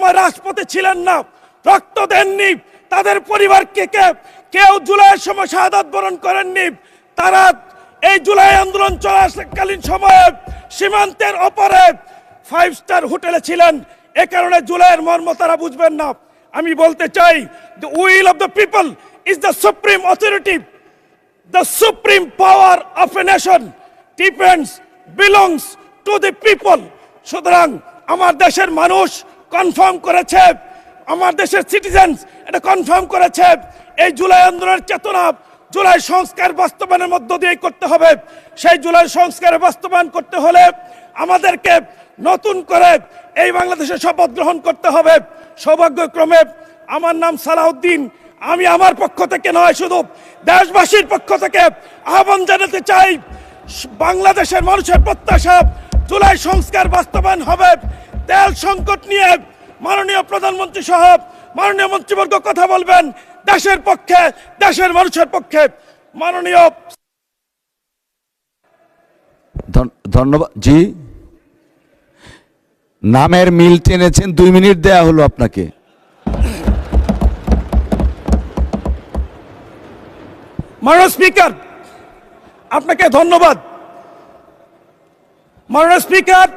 সময় রাজপথে ছিলেন না, রক্ত দেননি, তাদের পরিবারকে কেউ জুলাইয়ের সময় শাহাদাত বরণ করেননি, তারা এই জুলাই আন্দোলন চলাকালীন সময়ে সীমান্তের ওপারে 5 স্টার হোটেলে ছিলেন। এ কারণে জুলাইয়ের মর্ম তারা বুঝবেন না। আমি বলতে চাই, the will of the people is the supreme authority. The supreme power of a nation belongs to the people. সুতরাং আমার দেশের মানুষ কনফার্ম করেছে, আমার দেশের সিটিজেন্স এটা কনফার্ম করেছে, এই জুলাই আন্দোলনের চেতনা জুলাই সংস্কার বাস্তবায়নের মধ্য দিয়ে করতে হবে। সেই জুলাই সংস্কারের বাস্তবায়ন করতে হলে আমাদেরকে নতুন করে এই বাংলাদেশে শপথ গ্রহণ করতে হবে। সৌভাগ্যক্রমে আমার নাম সালাউদ্দিন। আমি আমার পক্ষ থেকে নয়, শুধু দেশবাসীর পক্ষ থেকে আহ্বান জানাতে চাই, বাংলাদেশের মানুষের প্রত্যাশা জুলাই সংস্কার বাস্তবায়ন হবে। তেল সংকট নিয়ে মাননীয় প্রধানমন্ত্রী সহ মাননীয় মন্ত্রীবর্গ কথা বলবেন দেশের পক্ষে, দেশের মানুষের পক্ষে। মাননীয় ধন্যবাদ জি, নামের মিল টেনেছেন, 2 মিনিট দেয়া হলো আপনাকে। মাননীয় স্পিকার, আপনাকে ধন্যবাদ। মাননীয় স্পিকার,